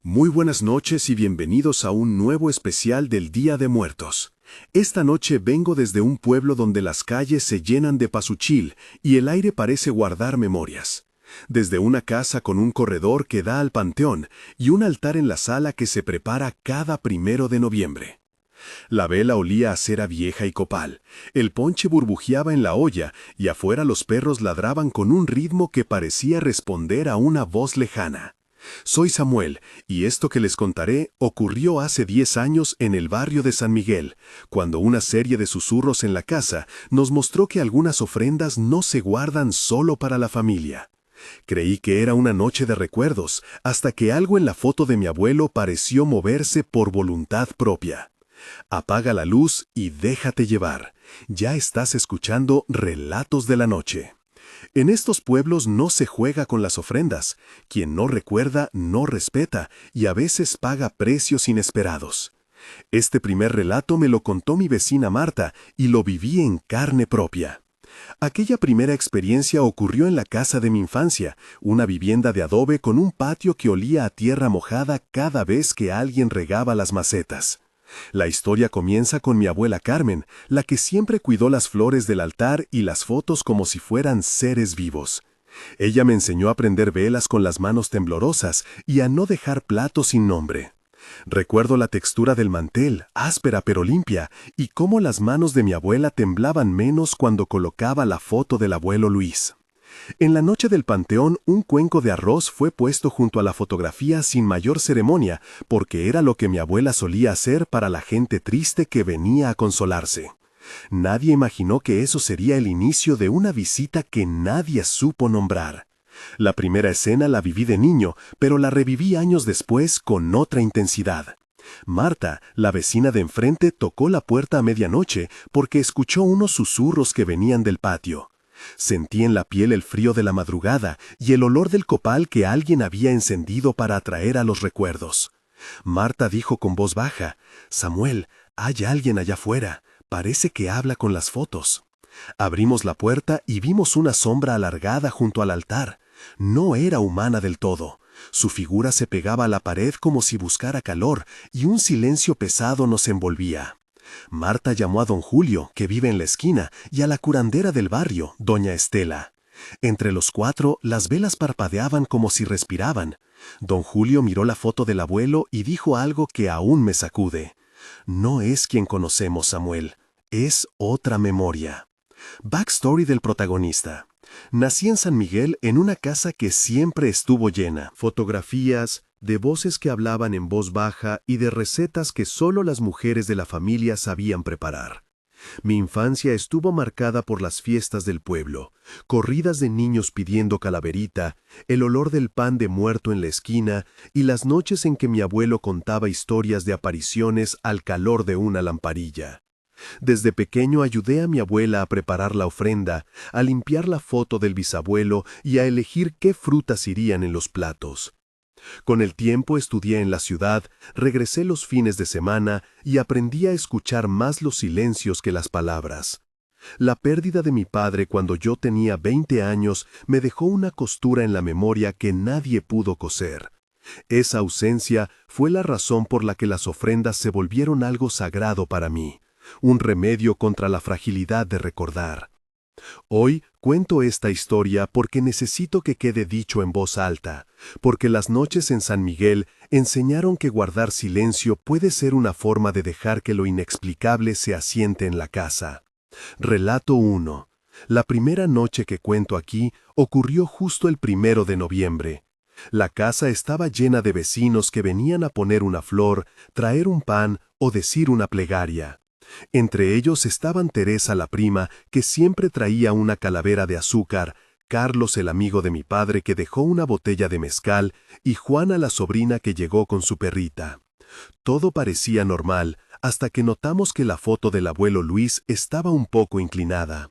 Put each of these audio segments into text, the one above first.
Muy buenas noches y bienvenidos a un nuevo especial del Día de Muertos. Esta noche vengo desde un pueblo donde las calles se llenan de pasuchil y el aire parece guardar memorias. Desde una casa con un corredor que da al panteón y un altar en la sala que se prepara cada 1 de noviembre. La vela olía a cera vieja y copal, el ponche burbujeaba en la olla y afuera los perros ladraban con un ritmo que parecía responder a una voz lejana. Soy Samuel, y esto que les contaré ocurrió hace 10 años en el barrio de San Miguel, cuando una serie de susurros en la casa nos mostró que algunas ofrendas no se guardan solo para la familia. Creí que era una noche de recuerdos, hasta que algo en la foto de mi abuelo pareció moverse por voluntad propia. Apaga la luz y déjate llevar. Ya estás escuchando Relatos de la Noche. En estos pueblos no se juega con las ofrendas. Quien no recuerda, no respeta y a veces paga precios inesperados. Este primer relato me lo contó mi vecina Marta y lo viví en carne propia. Aquella primera experiencia ocurrió en la casa de mi infancia, una vivienda de adobe con un patio que olía a tierra mojada cada vez que alguien regaba las macetas. La historia comienza con mi abuela Carmen, la que siempre cuidó las flores del altar y las fotos como si fueran seres vivos. Ella me enseñó a prender velas con las manos temblorosas y a no dejar platos sin nombre. Recuerdo la textura del mantel, áspera pero limpia, y cómo las manos de mi abuela temblaban menos cuando colocaba la foto del abuelo Luis. En la noche del panteón, un cuenco de arroz fue puesto junto a la fotografía sin mayor ceremonia, porque era lo que mi abuela solía hacer para la gente triste que venía a consolarse. Nadie imaginó que eso sería el inicio de una visita que nadie supo nombrar. La primera escena la viví de niño, pero la reviví años después con otra intensidad. Marta, la vecina de enfrente, tocó la puerta a medianoche porque escuchó unos susurros que venían del patio. Sentí en la piel el frío de la madrugada y el olor del copal que alguien había encendido para atraer a los recuerdos. Marta dijo con voz baja: «Samuel, hay alguien allá afuera. Parece que habla con las fotos». Abrimos la puerta y vimos una sombra alargada junto al altar. No era humana del todo. Su figura se pegaba a la pared como si buscara calor y un silencio pesado nos envolvía. Marta llamó a don Julio, que vive en la esquina, y a la curandera del barrio, doña Estela. Entre los cuatro, las velas parpadeaban como si respiraban. Don Julio miró la foto del abuelo y dijo algo que aún me sacude. «No es quien conocemos, Samuel. Es otra memoria». Backstory del protagonista. Nací en San Miguel en una casa que siempre estuvo llena. Fotografías, de voces que hablaban en voz baja y de recetas que solo las mujeres de la familia sabían preparar. Mi infancia estuvo marcada por las fiestas del pueblo, corridas de niños pidiendo calaverita, el olor del pan de muerto en la esquina y las noches en que mi abuelo contaba historias de apariciones al calor de una lamparilla. Desde pequeño ayudé a mi abuela a preparar la ofrenda, a limpiar la foto del bisabuelo y a elegir qué frutas irían en los platos. Con el tiempo estudié en la ciudad, regresé los fines de semana y aprendí a escuchar más los silencios que las palabras. La pérdida de mi padre cuando yo tenía 20 años me dejó una costura en la memoria que nadie pudo coser. Esa ausencia fue la razón por la que las ofrendas se volvieron algo sagrado para mí, un remedio contra la fragilidad de recordar. Hoy cuento esta historia porque necesito que quede dicho en voz alta, porque las noches en San Miguel enseñaron que guardar silencio puede ser una forma de dejar que lo inexplicable se asiente en la casa. Relato 1. La primera noche que cuento aquí ocurrió justo el 1 de noviembre. La casa estaba llena de vecinos que venían a poner una flor, traer un pan o decir una plegaria. Entre ellos estaban Teresa la prima, que siempre traía una calavera de azúcar, Carlos el amigo de mi padre que dejó una botella de mezcal y Juana la sobrina que llegó con su perrita. Todo parecía normal, hasta que notamos que la foto del abuelo Luis estaba un poco inclinada.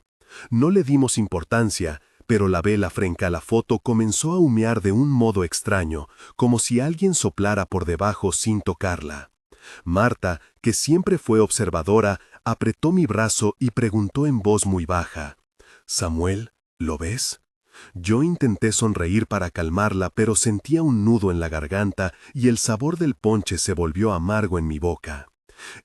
No le dimos importancia, pero la vela frente a la foto comenzó a humear de un modo extraño, como si alguien soplara por debajo sin tocarla. Marta, que siempre fue observadora, apretó mi brazo y preguntó en voz muy baja: «Samuel, ¿lo ves?». Yo intenté sonreír para calmarla, pero sentía un nudo en la garganta y el sabor del ponche se volvió amargo en mi boca.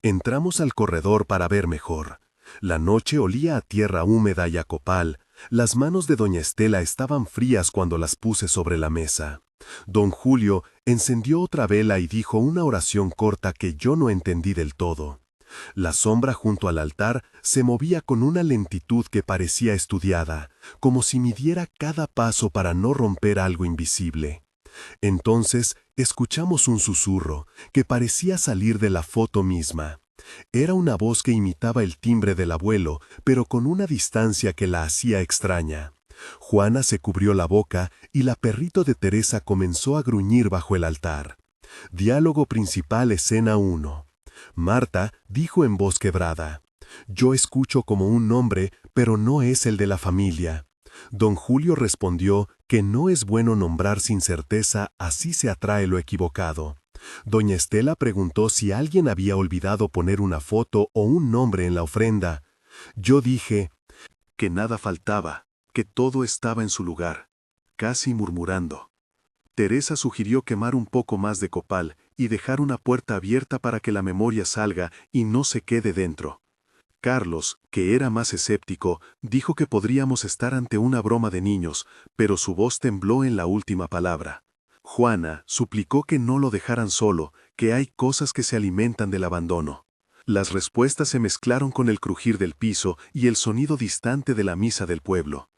Entramos al corredor para ver mejor. La noche olía a tierra húmeda y a copal. Las manos de doña Estela estaban frías cuando las puse sobre la mesa. Don Julio encendió otra vela y dijo una oración corta que yo no entendí del todo. La sombra junto al altar se movía con una lentitud que parecía estudiada, como si midiera cada paso para no romper algo invisible. Entonces escuchamos un susurro que parecía salir de la foto misma. Era una voz que imitaba el timbre del abuelo, pero con una distancia que la hacía extraña. Juana se cubrió la boca y la perrito de Teresa comenzó a gruñir bajo el altar. Diálogo principal, escena 1. Marta dijo en voz quebrada: «Yo escucho como un nombre, pero no es el de la familia». Don Julio respondió que no es bueno nombrar sin certeza, así se atrae lo equivocado. Doña Estela preguntó si alguien había olvidado poner una foto o un nombre en la ofrenda. Yo dije que nada faltaba, que todo estaba en su lugar, casi murmurando. Teresa sugirió quemar un poco más de copal y dejar una puerta abierta para que la memoria salga y no se quede dentro. Carlos, que era más escéptico, dijo que podríamos estar ante una broma de niños, pero su voz tembló en la última palabra. Juana suplicó que no lo dejaran solo, que hay cosas que se alimentan del abandono. Las respuestas se mezclaron con el crujir del piso y el sonido distante de la misa del pueblo.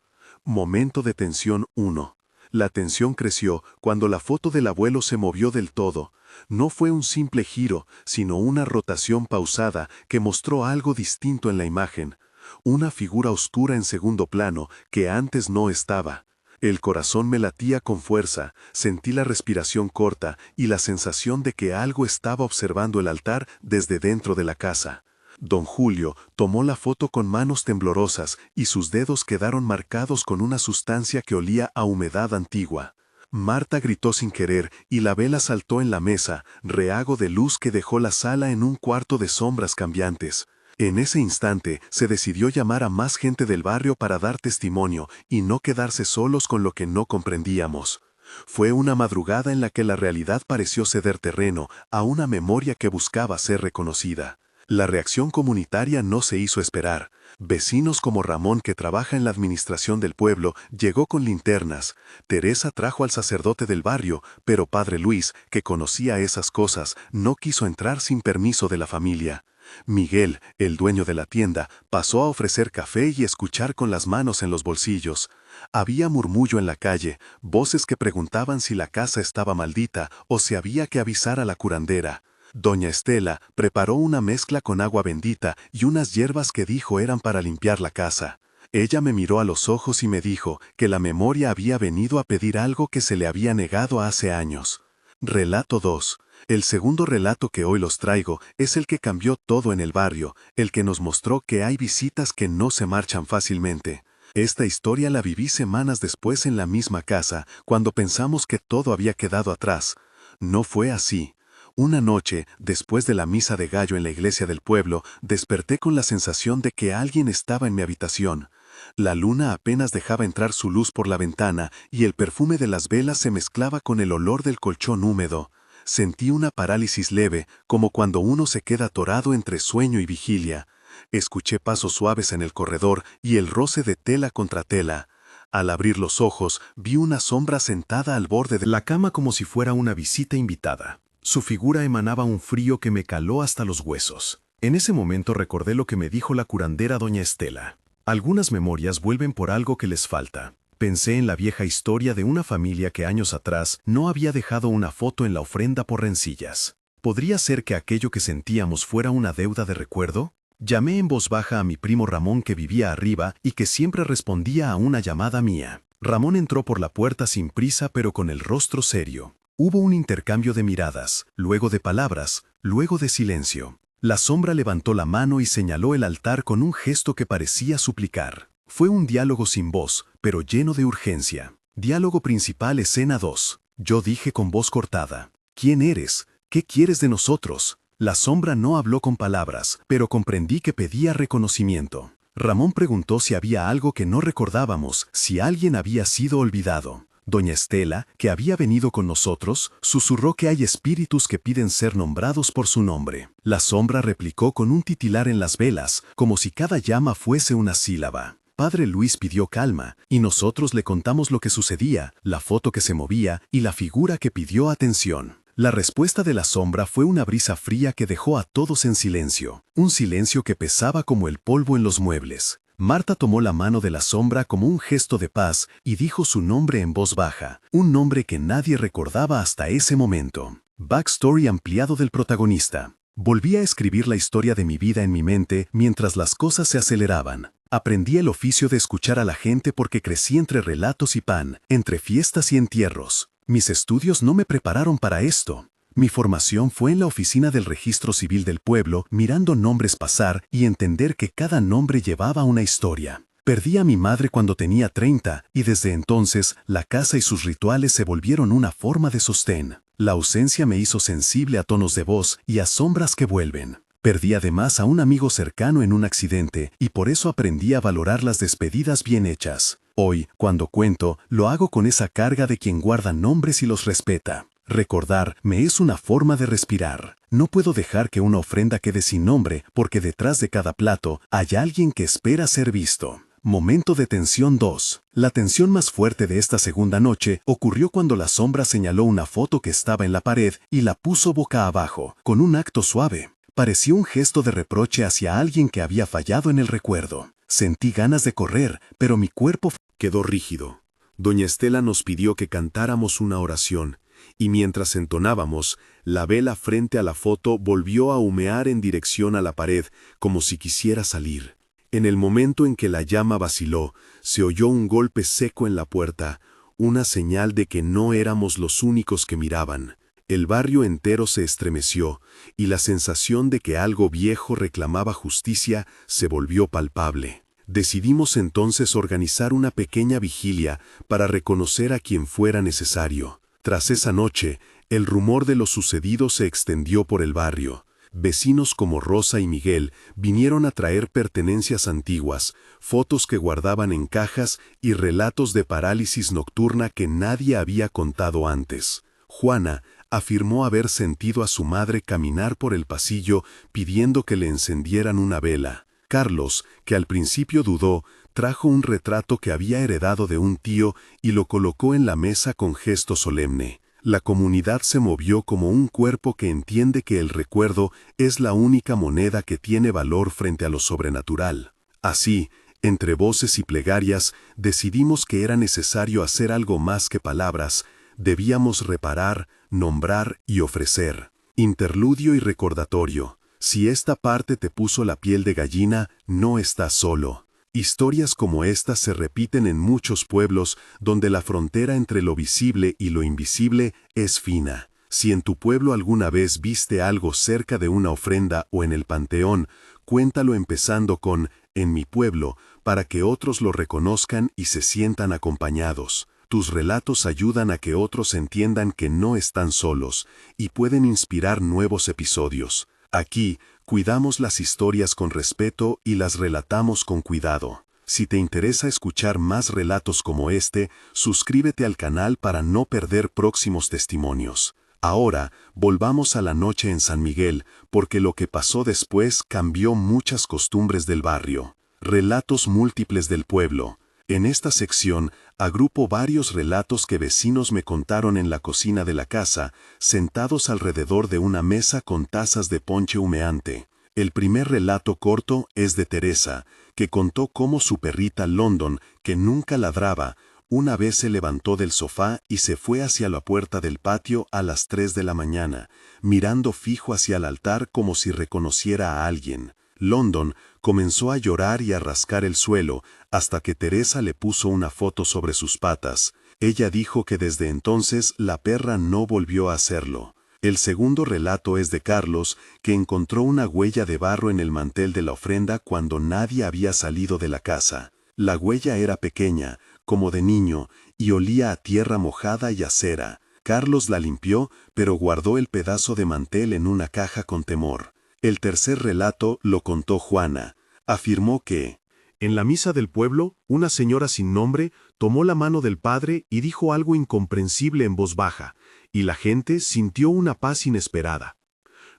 Momento de tensión 1. La tensión creció cuando la foto del abuelo se movió del todo. No fue un simple giro, sino una rotación pausada que mostró algo distinto en la imagen. Una figura oscura en segundo plano que antes no estaba. El corazón me latía con fuerza, sentí la respiración corta y la sensación de que algo estaba observando el altar desde dentro de la casa. Don Julio tomó la foto con manos temblorosas y sus dedos quedaron marcados con una sustancia que olía a humedad antigua. Marta gritó sin querer y la vela saltó en la mesa, rehago de luz que dejó la sala en un cuarto de sombras cambiantes. En ese instante se decidió llamar a más gente del barrio para dar testimonio y no quedarse solos con lo que no comprendíamos. Fue una madrugada en la que la realidad pareció ceder terreno a una memoria que buscaba ser reconocida. La reacción comunitaria no se hizo esperar. Vecinos como Ramón, que trabaja en la administración del pueblo, llegó con linternas. Teresa trajo al sacerdote del barrio, pero Padre Luis, que conocía esas cosas, no quiso entrar sin permiso de la familia. Miguel, el dueño de la tienda, pasó a ofrecer café y escuchar con las manos en los bolsillos. Había murmullo en la calle, voces que preguntaban si la casa estaba maldita o si había que avisar a la curandera. Doña Estela preparó una mezcla con agua bendita y unas hierbas que dijo eran para limpiar la casa. Ella me miró a los ojos y me dijo que la memoria había venido a pedir algo que se le había negado hace años. Relato 2. El segundo relato que hoy los traigo es el que cambió todo en el barrio, el que nos mostró que hay visitas que no se marchan fácilmente. Esta historia la viví semanas después en la misma casa, cuando pensamos que todo había quedado atrás. No fue así. Una noche, después de la misa de gallo en la iglesia del pueblo, desperté con la sensación de que alguien estaba en mi habitación. La luna apenas dejaba entrar su luz por la ventana y el perfume de las velas se mezclaba con el olor del colchón húmedo. Sentí una parálisis leve, como cuando uno se queda atorado entre sueño y vigilia. Escuché pasos suaves en el corredor y el roce de tela contra tela. Al abrir los ojos, vi una sombra sentada al borde de la cama como si fuera una visita invitada. Su figura emanaba un frío que me caló hasta los huesos. En ese momento recordé lo que me dijo la curandera doña Estela. Algunas memorias vuelven por algo que les falta. Pensé en la vieja historia de una familia que años atrás no había dejado una foto en la ofrenda por rencillas. ¿Podría ser que aquello que sentíamos fuera una deuda de recuerdo? Llamé en voz baja a mi primo Ramón, que vivía arriba y que siempre respondía a una llamada mía. Ramón entró por la puerta sin prisa, pero con el rostro serio. Hubo un intercambio de miradas, luego de palabras, luego de silencio. La sombra levantó la mano y señaló el altar con un gesto que parecía suplicar. Fue un diálogo sin voz, pero lleno de urgencia. Diálogo principal, escena 2. Yo dije con voz cortada: ¿Quién eres? ¿Qué quieres de nosotros? La sombra no habló con palabras, pero comprendí que pedía reconocimiento. Ramón preguntó si había algo que no recordábamos, si alguien había sido olvidado. Doña Estela, que había venido con nosotros, susurró que hay espíritus que piden ser nombrados por su nombre. La sombra replicó con un titilar en las velas, como si cada llama fuese una sílaba. Padre Luis pidió calma, y nosotros le contamos lo que sucedía, la foto que se movía y la figura que pidió atención. La respuesta de la sombra fue una brisa fría que dejó a todos en silencio, un silencio que pesaba como el polvo en los muebles. Marta tomó la mano de la sombra como un gesto de paz y dijo su nombre en voz baja, un nombre que nadie recordaba hasta ese momento. Backstory ampliado del protagonista. Volví a escribir la historia de mi vida en mi mente mientras las cosas se aceleraban. Aprendí el oficio de escuchar a la gente porque crecí entre relatos y pan, entre fiestas y entierros. Mis estudios no me prepararon para esto. Mi formación fue en la oficina del registro civil del pueblo, mirando nombres pasar y entender que cada nombre llevaba una historia. Perdí a mi madre cuando tenía 30 y desde entonces la casa y sus rituales se volvieron una forma de sostén. La ausencia me hizo sensible a tonos de voz y a sombras que vuelven. Perdí además a un amigo cercano en un accidente y por eso aprendí a valorar las despedidas bien hechas. Hoy, cuando cuento, lo hago con esa carga de quien guarda nombres y los respeta. Recordar me es una forma de respirar. No puedo dejar que una ofrenda quede sin nombre porque detrás de cada plato hay alguien que espera ser visto. Momento de tensión 2. La tensión más fuerte de esta segunda noche ocurrió cuando la sombra señaló una foto que estaba en la pared y la puso boca abajo, con un acto suave. Pareció un gesto de reproche hacia alguien que había fallado en el recuerdo. Sentí ganas de correr, pero mi cuerpo quedó rígido. Doña Estela nos pidió que cantáramos una oración, y mientras entonábamos, la vela frente a la foto volvió a humear en dirección a la pared, como si quisiera salir. En el momento en que la llama vaciló, se oyó un golpe seco en la puerta, una señal de que no éramos los únicos que miraban. El barrio entero se estremeció, y la sensación de que algo viejo reclamaba justicia se volvió palpable. Decidimos entonces organizar una pequeña vigilia para reconocer a quien fuera necesario. Tras esa noche, el rumor de lo sucedido se extendió por el barrio. Vecinos como Rosa y Miguel vinieron a traer pertenencias antiguas, fotos que guardaban en cajas y relatos de parálisis nocturna que nadie había contado antes. Juana afirmó haber sentido a su madre caminar por el pasillo pidiendo que le encendieran una vela. Carlos, que al principio dudó, trajo un retrato que había heredado de un tío y lo colocó en la mesa con gesto solemne. La comunidad se movió como un cuerpo que entiende que el recuerdo es la única moneda que tiene valor frente a lo sobrenatural. Así, entre voces y plegarias, decidimos que era necesario hacer algo más que palabras. Debíamos reparar, nombrar y ofrecer. Interludio y recordatorio. Si esta parte te puso la piel de gallina, no estás solo. Historias como estas se repiten en muchos pueblos donde la frontera entre lo visible y lo invisible es fina. Si en tu pueblo alguna vez viste algo cerca de una ofrenda o en el panteón, cuéntalo empezando con «en mi pueblo» para que otros lo reconozcan y se sientan acompañados. Tus relatos ayudan a que otros entiendan que no están solos y pueden inspirar nuevos episodios. Aquí, cuidamos las historias con respeto y las relatamos con cuidado. Si te interesa escuchar más relatos como este, suscríbete al canal para no perder próximos testimonios. Ahora, volvamos a la noche en San Miguel, porque lo que pasó después cambió muchas costumbres del barrio. Relatos múltiples del pueblo. En esta sección, agrupo varios relatos que vecinos me contaron en la cocina de la casa, sentados alrededor de una mesa con tazas de ponche humeante. El primer relato corto es de Teresa, que contó cómo su perrita London, que nunca ladraba, una vez se levantó del sofá y se fue hacia la puerta del patio a las 3 de la mañana, mirando fijo hacia el altar como si reconociera a alguien. London comenzó a llorar y a rascar el suelo hasta que Teresa le puso una foto sobre sus patas. Ella dijo que desde entonces la perra no volvió a hacerlo. El segundo relato es de Carlos, que encontró una huella de barro en el mantel de la ofrenda cuando nadie había salido de la casa. La huella era pequeña, como de niño, y olía a tierra mojada y a cera. Carlos la limpió, pero guardó el pedazo de mantel en una caja con temor. El tercer relato lo contó Juana. Afirmó que En la misa del pueblo, una señora sin nombre tomó la mano del padre y dijo algo incomprensible en voz baja, y la gente sintió una paz inesperada.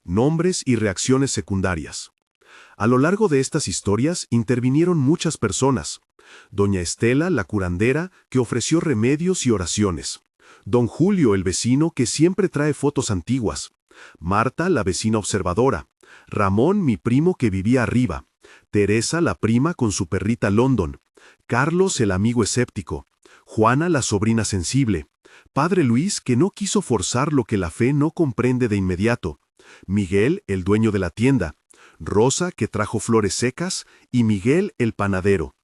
Nombres y reacciones secundarias. A lo largo de estas historias intervinieron muchas personas. Doña Estela, la curandera, que ofreció remedios y oraciones. Don Julio, el vecino, que siempre trae fotos antiguas. Marta, la vecina observadora. Ramón, mi primo que vivía arriba. Teresa, la prima con su perrita London. Carlos, el amigo escéptico. Juana, la sobrina sensible. Padre Luis, que no quiso forzar lo que la fe no comprende de inmediato. Miguel, el dueño de la tienda. Rosa, que trajo flores secas, y Miguel, el panadero.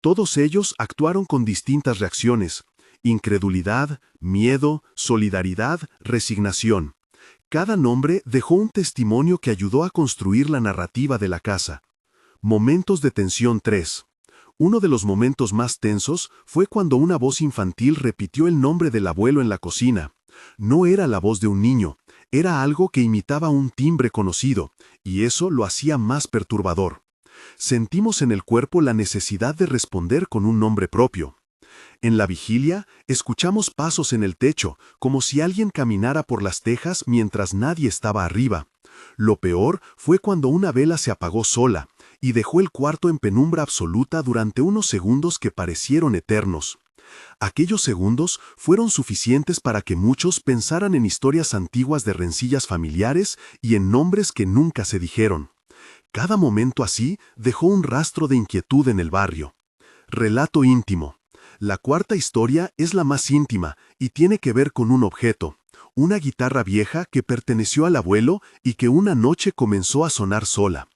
Todos ellos actuaron con distintas reacciones: incredulidad, miedo, solidaridad, resignación. Cada nombre dejó un testimonio que ayudó a construir la narrativa de la casa. Momentos de tensión 3. Uno de los momentos más tensos fue cuando una voz infantil repitió el nombre del abuelo en la cocina. No era la voz de un niño, era algo que imitaba un timbre conocido, y eso lo hacía más perturbador. Sentimos en el cuerpo la necesidad de responder con un nombre propio. En la vigilia, escuchamos pasos en el techo, como si alguien caminara por las tejas mientras nadie estaba arriba. Lo peor fue cuando una vela se apagó sola, y dejó el cuarto en penumbra absoluta durante unos segundos que parecieron eternos. Aquellos segundos fueron suficientes para que muchos pensaran en historias antiguas de rencillas familiares y en nombres que nunca se dijeron. Cada momento así dejó un rastro de inquietud en el barrio. Relato íntimo. La cuarta historia es la más íntima y tiene que ver con un objeto, una guitarra vieja que perteneció al abuelo y que una noche comenzó a sonar sola.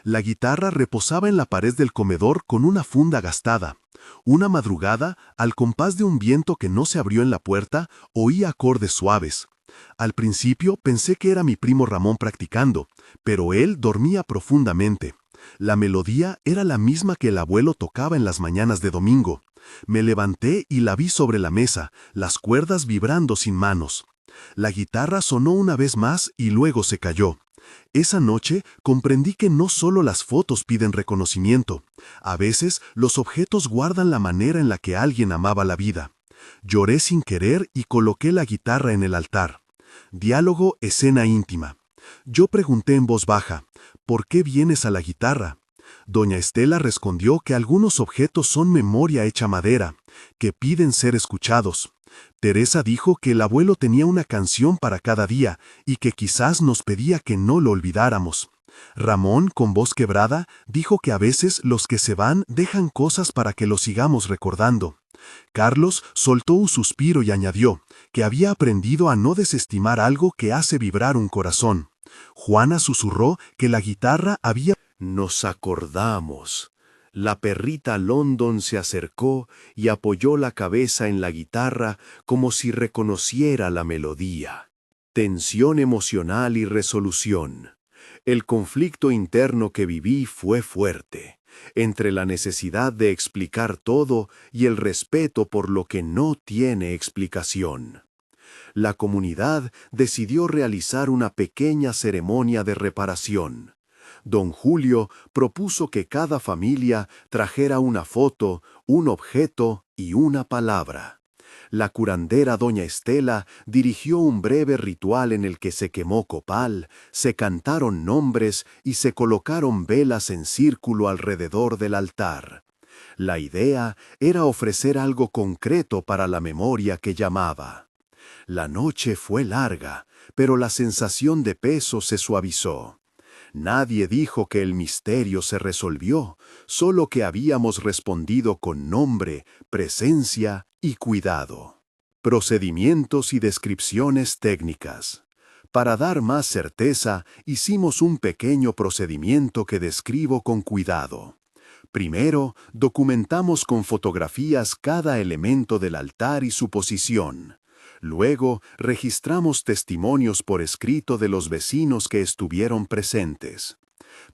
La guitarra reposaba en la pared del comedor con una funda gastada. Una madrugada, al compás de un viento que no se abrió en la puerta, oí acordes suaves. Al principio pensé que era mi primo Ramón practicando, pero él dormía profundamente. La melodía era la misma que el abuelo tocaba en las mañanas de domingo. Me levanté y la vi sobre la mesa, las cuerdas vibrando sin manos. La guitarra sonó una vez más y luego se cayó. Esa noche comprendí que no solo las fotos piden reconocimiento. A veces los objetos guardan la manera en la que alguien amaba la vida. Lloré sin querer y coloqué la guitarra en el altar. Diálogo, escena íntima. Yo pregunté en voz baja, ¿por qué vienes a la guitarra? Doña Estela respondió que algunos objetos son memoria hecha madera, que piden ser escuchados. Teresa dijo que el abuelo tenía una canción para cada día y que quizás nos pedía que no lo olvidáramos. Ramón, con voz quebrada, dijo que a veces los que se van dejan cosas para que los sigamos recordando. Carlos soltó un suspiro y añadió que había aprendido a no desestimar algo que hace vibrar un corazón. Juana susurró que la guitarra había... Nos acordamos. La perrita London se acercó y apoyó la cabeza en la guitarra como si reconociera la melodía. Tensión emocional y resolución. El conflicto interno que viví fue fuerte, entre la necesidad de explicar todo y el respeto por lo que no tiene explicación. La comunidad decidió realizar una pequeña ceremonia de reparación. Don Julio propuso que cada familia trajera una foto, un objeto y una palabra. La curandera doña Estela dirigió un breve ritual en el que se quemó copal, se cantaron nombres y se colocaron velas en círculo alrededor del altar. La idea era ofrecer algo concreto para la memoria que llamaba. La noche fue larga, pero la sensación de peso se suavizó. Nadie dijo que el misterio se resolvió, solo que habíamos respondido con nombre, presencia y cuidado. Procedimientos y descripciones técnicas. Para dar más certeza, hicimos un pequeño procedimiento que describo con cuidado. Primero, documentamos con fotografías cada elemento del altar y su posición. Luego, registramos testimonios por escrito de los vecinos que estuvieron presentes.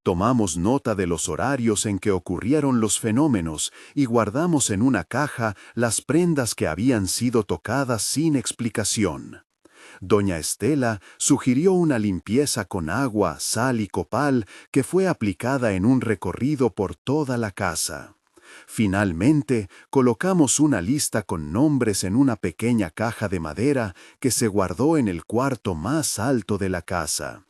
Tomamos nota de los horarios en que ocurrieron los fenómenos y guardamos en una caja las prendas que habían sido tocadas sin explicación. Doña Estela sugirió una limpieza con agua, sal y copal que fue aplicada en un recorrido por toda la casa. Finalmente, colocamos una lista con nombres en una pequeña caja de madera que se guardó en el cuarto más alto de la casa.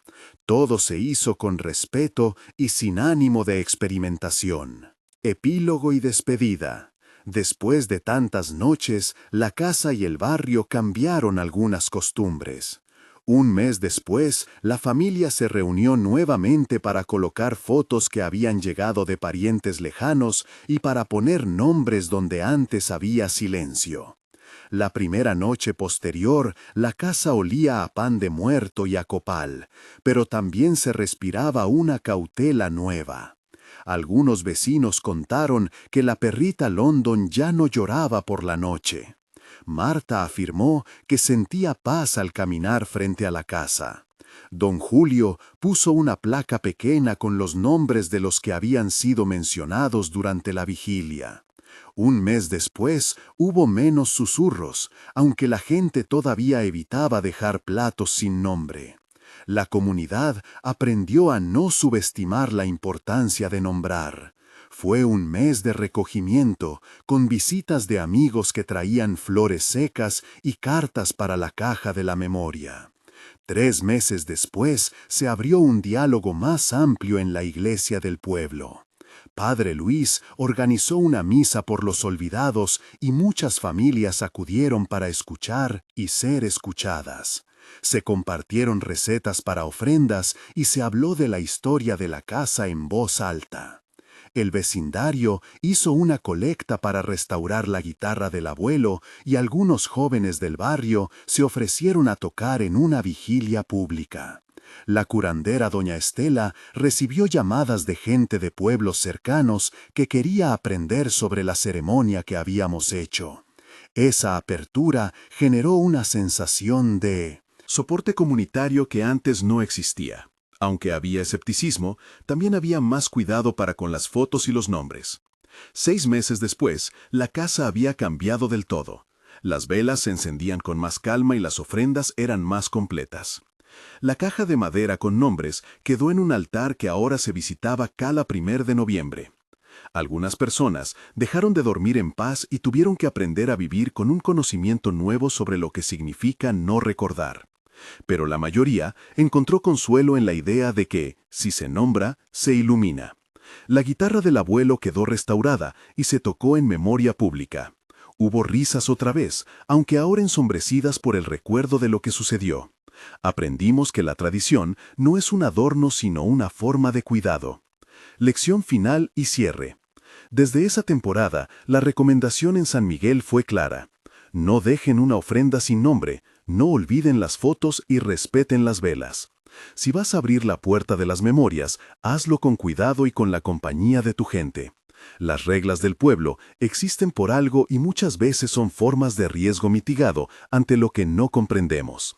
Todo se hizo con respeto y sin ánimo de experimentación. Epílogo y despedida. Después de tantas noches, la casa y el barrio cambiaron algunas costumbres. Un mes después, la familia se reunió nuevamente para colocar fotos que habían llegado de parientes lejanos y para poner nombres donde antes había silencio. La primera noche posterior, la casa olía a pan de muerto y a copal, pero también se respiraba una cautela nueva. Algunos vecinos contaron que la perrita London ya no lloraba por la noche. Marta afirmó que sentía paz al caminar frente a la casa. Don Julio puso una placa pequeña con los nombres de los que habían sido mencionados durante la vigilia. Un mes después hubo menos susurros, aunque la gente todavía evitaba dejar platos sin nombre. La comunidad aprendió a no subestimar la importancia de nombrar. Fue un mes de recogimiento, con visitas de amigos que traían flores secas y cartas para la caja de la memoria. 3 meses después se abrió un diálogo más amplio en la iglesia del pueblo. Padre Luis organizó una misa por los olvidados y muchas familias acudieron para escuchar y ser escuchadas. Se compartieron recetas para ofrendas y se habló de la historia de la casa en voz alta. El vecindario hizo una colecta para restaurar la guitarra del abuelo y algunos jóvenes del barrio se ofrecieron a tocar en una vigilia pública. La curandera doña Estela recibió llamadas de gente de pueblos cercanos que quería aprender sobre la ceremonia que habíamos hecho. Esa apertura generó una sensación de soporte comunitario que antes no existía. Aunque había escepticismo, también había más cuidado para con las fotos y los nombres. 6 meses después, la casa había cambiado del todo. Las velas se encendían con más calma y las ofrendas eran más completas. La caja de madera con nombres quedó en un altar que ahora se visitaba cada 1 de noviembre. Algunas personas dejaron de dormir en paz y tuvieron que aprender a vivir con un conocimiento nuevo sobre lo que significa no recordar. Pero la mayoría encontró consuelo en la idea de que, si se nombra, se ilumina. La guitarra del abuelo quedó restaurada y se tocó en memoria pública. Hubo risas otra vez, aunque ahora ensombrecidas por el recuerdo de lo que sucedió. Aprendimos que la tradición no es un adorno sino una forma de cuidado. Lección final y cierre. Desde esa temporada, la recomendación en San Miguel fue clara. No dejen una ofrenda sin nombre, no olviden las fotos y respeten las velas. Si vas a abrir la puerta de las memorias, hazlo con cuidado y con la compañía de tu gente. Las reglas del pueblo existen por algo y muchas veces son formas de riesgo mitigado ante lo que no comprendemos.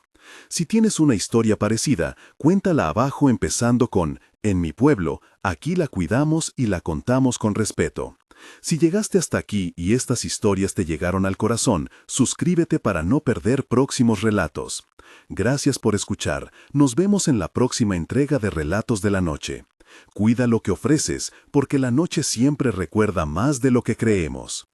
Si tienes una historia parecida, cuéntala abajo empezando con «En mi pueblo, aquí la cuidamos y la contamos con respeto». Si llegaste hasta aquí y estas historias te llegaron al corazón, suscríbete para no perder próximos relatos. Gracias por escuchar. Nos vemos en la próxima entrega de Relatos de la Noche. Cuida lo que ofreces, porque la noche siempre recuerda más de lo que creemos.